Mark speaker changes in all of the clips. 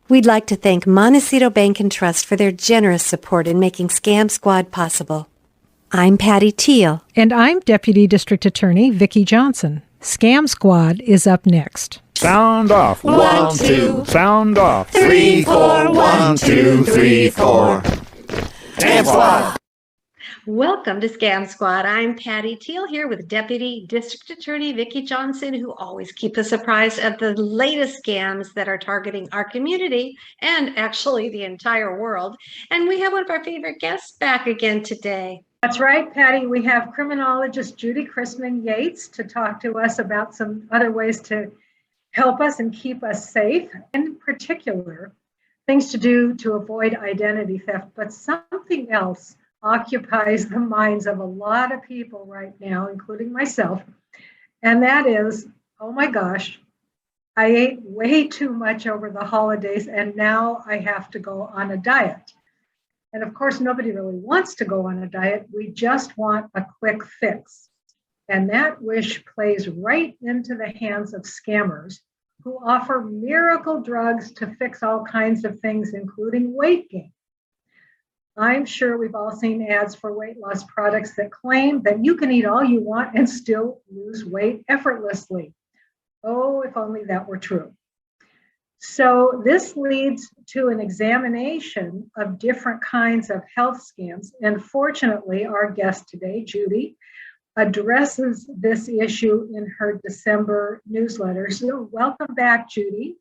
Speaker 1: We'd like to thank Montecito Bank and Trust for their generous support in making Scam Squad possible. I'm Patty Teal.
Speaker 2: And I'm Deputy District Attorney Vicki Johnson. Scam Squad is up next.
Speaker 3: Sound off.
Speaker 4: 1, 2.
Speaker 3: Sound off.
Speaker 4: 3, 4. 1, 2, 3, 4. Scam Squad.
Speaker 5: Welcome to Scam Squad. I'm Patty Teal here with Deputy District Attorney Vicki Johnson, who always keeps us apprised of the latest scams that are targeting our community and actually the entire world. And we have one of our favorite guests back again today.
Speaker 6: That's right, Patty. We have criminologist Judy Christman Yates to talk to us about some other ways to help us and keep us safe. In particular, things to do to avoid identity theft, but something else occupies the minds of a lot of people right now, including myself. And that is, oh my gosh, I ate way too much over the holidays and now I have to go on a diet. And of course, nobody really wants to go on a diet. We just want a quick fix. And that wish plays right into the hands of scammers who offer miracle drugs to fix all kinds of things, including weight gain. I'm sure we've all seen ads for weight loss products that claim that you can eat all you want and still lose weight effortlessly. Oh, if only that were true. So this leads to an examination of different kinds of health scams. And fortunately, our guest today, Judy, addresses this issue in her December newsletter. So welcome back, Judy.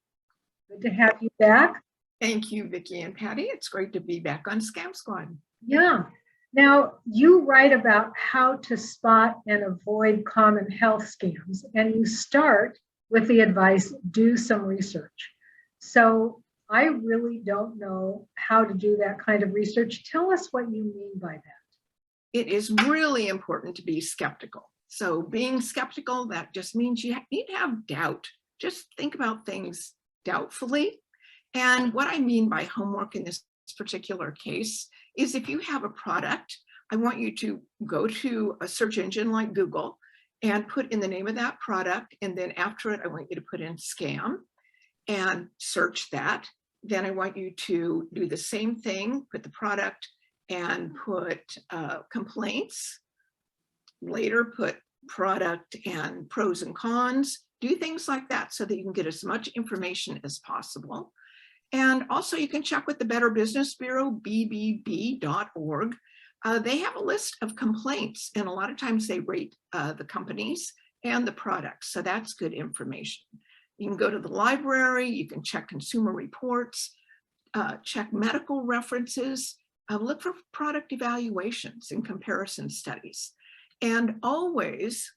Speaker 6: Good to have you back.
Speaker 7: Thank you, Vicki and Patty. It's great to be back on Scam Squad.
Speaker 6: Yeah. Now, you write about how to spot and avoid common health scams, and you start with the advice, do some research. So I really don't know how to do that kind of research. Tell us what you mean by that.
Speaker 7: It is really important to be skeptical. So being skeptical, that just means you need to have doubt. Just think about things doubtfully. And what I mean by homework in this particular case is if you have a product, I want you to go to a search engine like Google and put in the name of that product. And then after it, I want you to put in scam and search that. Then I want you to do the same thing, put the product and put complaints. Later, put product and pros and cons. Do things like that so that you can get as much information as possible. And also you can check with the Better Business Bureau, bbb.org. They have a list of complaints, and a lot of times they rate the companies and the products. So that's good information. You can go to the library, you can check consumer reports, check medical references, look for product evaluations and comparison studies. And always,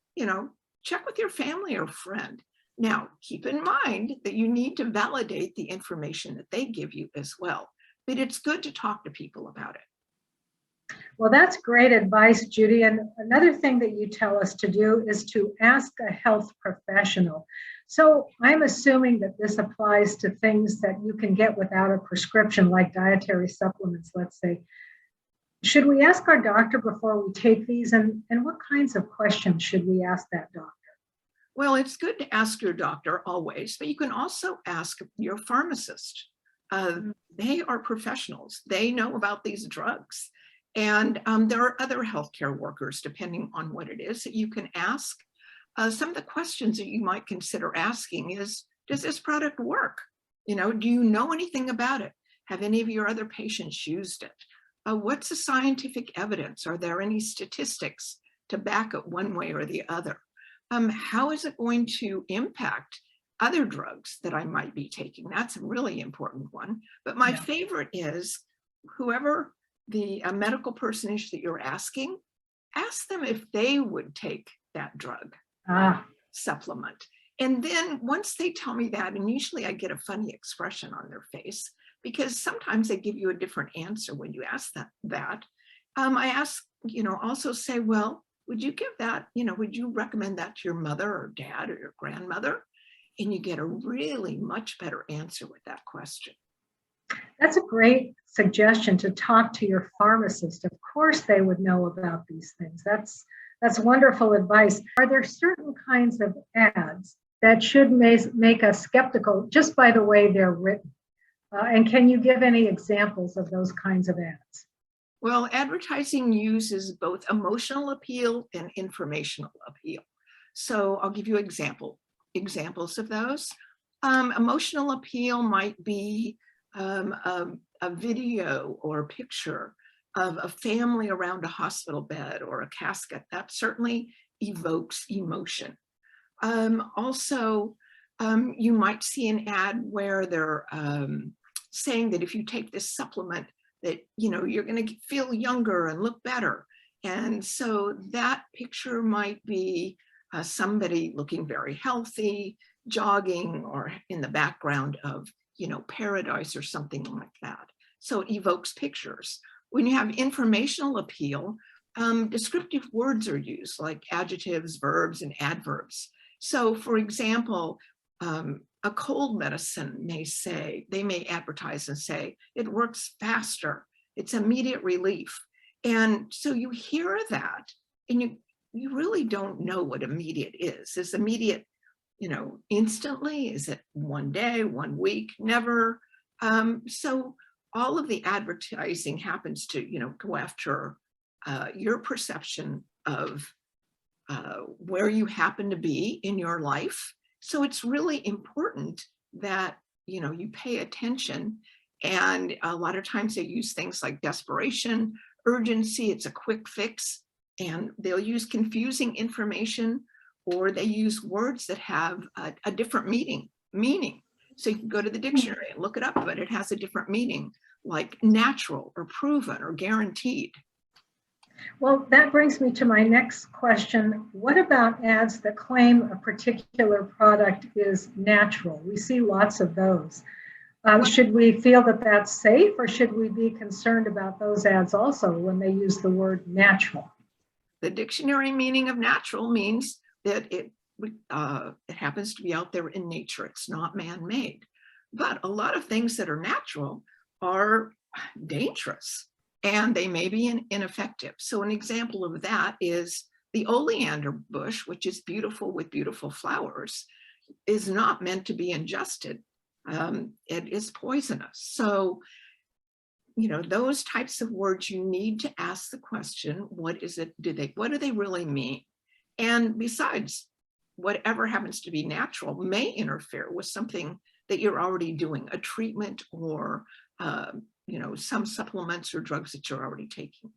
Speaker 7: check with your family or friend. Now, keep in mind that you need to validate the information that they give you as well, but it's good to talk to people about it.
Speaker 6: Well, that's great advice, Judy. And another thing that you tell us to do is to ask a health professional. So I'm assuming that this applies to things that you can get without a prescription, like dietary supplements, let's say. Should we ask our doctor before we take these? And what kinds of questions should we ask that doctor?
Speaker 7: Well, it's good to ask your doctor always, but you can also ask your pharmacist. They are professionals. They know about these drugs. And there are other healthcare workers, depending on what it is, that you can ask. Some of the questions that you might consider asking is, does this product work? Do you know anything about it? Have any of your other patients used it? What's the scientific evidence? Are there any statistics to back it one way or the other? How is it going to impact other drugs that I might be taking? That's a really important one. But my favorite is whoever the medical person is that you're asking, ask them if they would take that drug supplement. And then once they tell me that, and usually I get a funny expression on their face, because sometimes they give you a different answer when you ask that. I ask, also say, well, would you give that, would you recommend that to your mother or dad or your grandmother? And you get a really much better answer with that question.
Speaker 6: That's a great suggestion, to talk to your pharmacist. Of course, they would know about these things. That's wonderful advice. Are there certain kinds of ads that should make us skeptical just by the way they're written? And can you give any examples of those kinds of ads?
Speaker 7: Well, advertising uses both emotional appeal and informational appeal. So I'll give you examples of those. Emotional appeal might be a video or a picture of a family around a hospital bed or a casket. That certainly evokes emotion. Also, you might see an ad where they're saying that if you take this supplement, that you're going to feel younger and look better. And so that picture might be somebody looking very healthy, jogging, or in the background of paradise or something like that. So it evokes pictures. When you have informational appeal, descriptive words are used, like adjectives, verbs, and adverbs. So for example, a cold medicine they may advertise and say, it works faster, it's immediate relief. And so you hear that and you really don't know what immediate is. Is immediate, instantly? Is it one day, 1 week, never? So all of the advertising happens to, go after your perception of where you happen to be in your life. So it's really important that, you pay attention. And a lot of times they use things like desperation, urgency, it's a quick fix, and they'll use confusing information, or they use words that have a different meaning. So you can go to the dictionary and look it up, but it has a different meaning, like natural or proven or guaranteed.
Speaker 6: Well, that brings me to my next question. What about ads that claim a particular product is natural? We see lots of those. Should we feel that that's safe, or should we be concerned about those ads also when they use the word natural?
Speaker 7: The dictionary meaning of natural means that it happens to be out there in nature. It's not man-made. But a lot of things that are natural are dangerous, and they may be ineffective. So an example of that is the oleander bush, which is beautiful with beautiful flowers, is not meant to be ingested. It is poisonous. So, those types of words, you need to ask the question, what is it? What do they really mean? And besides, whatever happens to be natural may interfere with something that you're already doing, a treatment or some supplements or drugs that you're already taking.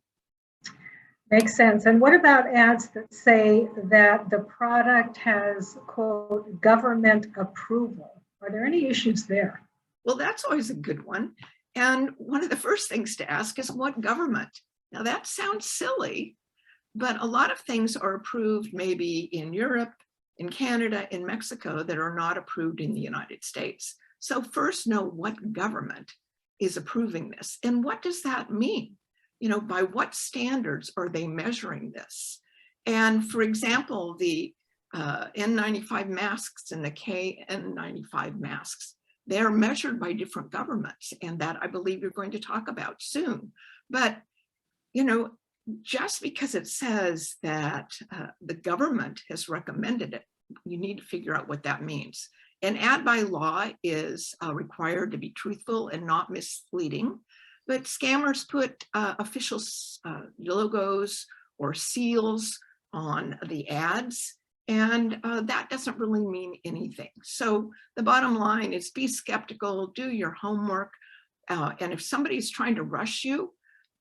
Speaker 6: Makes sense. And what about ads that say that the product has, quote, government approval? Are there any issues there?
Speaker 7: Well, that's always a good one. And one of the first things to ask is, what government? Now that sounds silly, but a lot of things are approved maybe in Europe, in Canada, in Mexico, that are not approved in the United States. So first know what government is approving this. And what does that mean? By what standards are they measuring this? And for example, the N95 masks and the KN95 masks, they're measured by different governments, and that I believe you're going to talk about soon. But, just because it says that the government has recommended it, you need to figure out what that means. An ad by law is required to be truthful and not misleading, but scammers put official logos or seals on the ads, and that doesn't really mean anything. So the bottom line is, be skeptical, do your homework, and if somebody's trying to rush you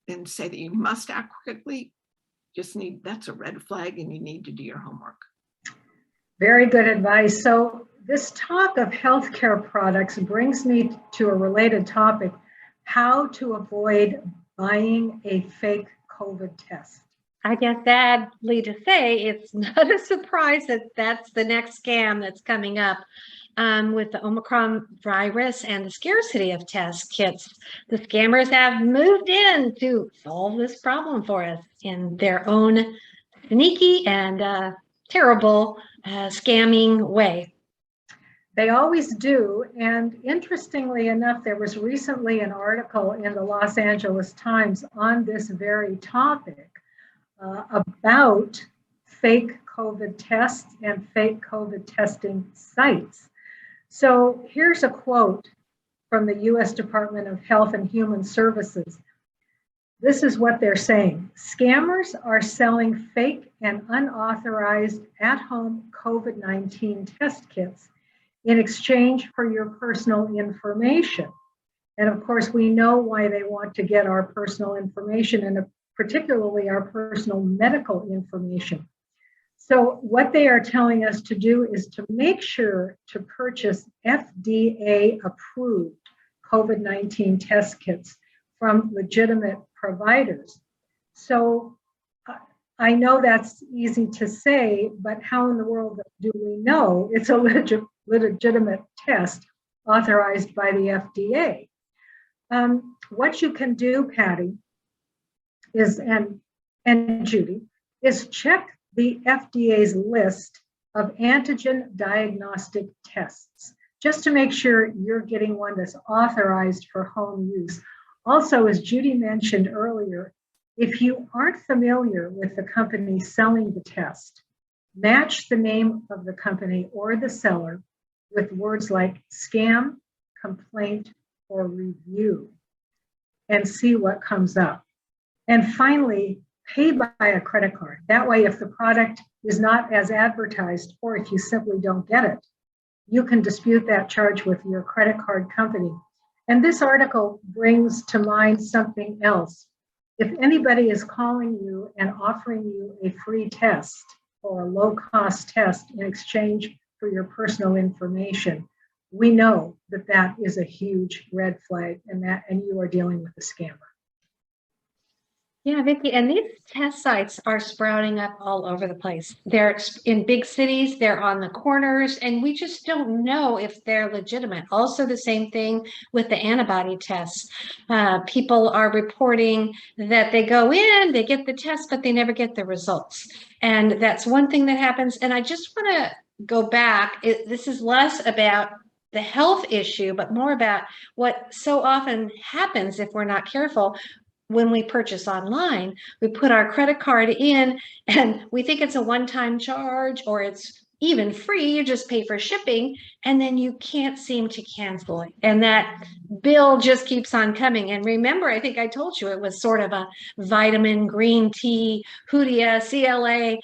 Speaker 7: and say that you must act quickly, that's a red flag, and you need to do your homework.
Speaker 6: Very good advice. So this talk of healthcare products brings me to a related topic: how to avoid buying a fake COVID test.
Speaker 5: I guess sadly to say, it's not a surprise that that's the next scam that's coming up with the Omicron virus and the scarcity of test kits. The scammers have moved in to solve this problem for us in their own sneaky and terrible scamming way.
Speaker 6: They always do. And interestingly enough, there was recently an article in the Los Angeles Times on this very topic about fake COVID tests and fake COVID testing sites. So here's a quote. from the U.S. Department of Health and Human Services. This is what they're saying. Scammers are selling fake and unauthorized at-home COVID-19 test kits in exchange for your personal information. And of course, we know why they want to get our personal information, and particularly our personal medical information. So what they are telling us to do is to make sure to purchase FDA-approved COVID-19 test kits from legitimate providers. So I know that's easy to say, but how in the world do we know it's a legitimate test authorized by the FDA? What you can do, Patty, is and Judy, is check the FDA's list of antigen diagnostic tests, just to make sure you're getting one that's authorized for home use. Also, as Judy mentioned earlier, if you aren't familiar with the company selling the test, match the name of the company or the seller with words like scam, complaint, or review, and see what comes up. And finally, pay by a credit card. That way, if the product is not as advertised, or if you simply don't get it, you can dispute that charge with your credit card company. And this article brings to mind something else. If anybody is calling you and offering you a free test or a low-cost test in exchange for your personal information, we know that that is a huge red flag, and you are dealing with a scammer.
Speaker 5: Yeah, Vicki, and these test sites are sprouting up all over the place. They're in big cities, they're on the corners, and we just don't know if they're legitimate. Also, the same thing with the antibody tests. People are reporting that they go in, they get the test, but they never get the results. And that's one thing that happens. And I just want to go back. This is less about the health issue, but more about what so often happens if we're not careful. When we purchase online, we put our credit card in and we think it's a one-time charge or it's even free, you just pay for shipping, and then you can't seem to cancel it. And that bill just keeps on coming. And remember, I think I told you it was sort of a vitamin, green tea, Hoodia, CLA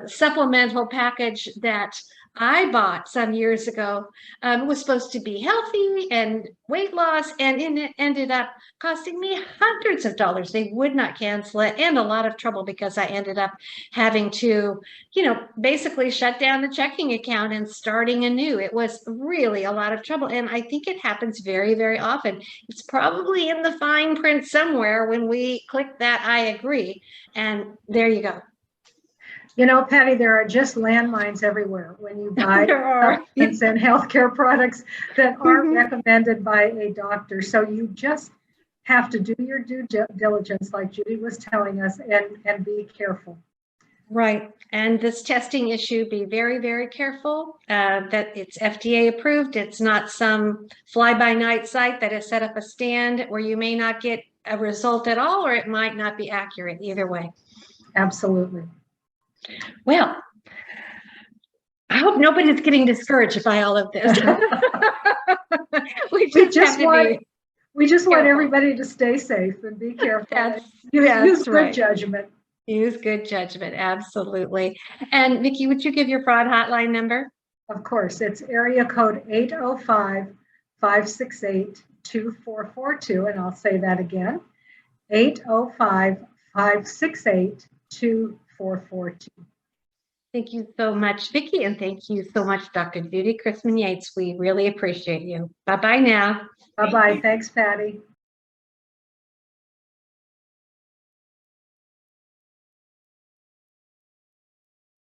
Speaker 5: supplemental package that I bought some years ago. It was supposed to be healthy and weight loss, and it ended up costing me hundreds of dollars. They would not cancel it, and a lot of trouble because I ended up having to, basically shut down the checking account and starting anew. It was really a lot of trouble, and I think it happens very, very often. It's probably in the fine print somewhere when we click that I agree, and there you go.
Speaker 6: Patty, there are just landmines everywhere when you buy supplements and healthcare products that aren't recommended by a doctor. So you just have to do your due diligence, like Judy was telling us, and be careful.
Speaker 5: Right. And this testing issue, be very, very careful that it's FDA approved. It's not some fly-by-night site that has set up a stand where you may not get a result at all, or it might not be accurate either way.
Speaker 6: Absolutely.
Speaker 5: Well, I hope nobody's getting discouraged by all of this. we just
Speaker 6: want everybody to stay safe and be careful. Use good judgment.
Speaker 5: Use good judgment, absolutely. And Vicki, would you give your fraud hotline number?
Speaker 6: Of course, it's area code 805-568-2442, and I'll say that again, 805-568-2442.
Speaker 5: Thank you so much, Vicki, and thank you so much, Dr. Judy Christman Yates. We really appreciate you. Bye-bye now.
Speaker 6: Bye-bye. Thanks, Patty.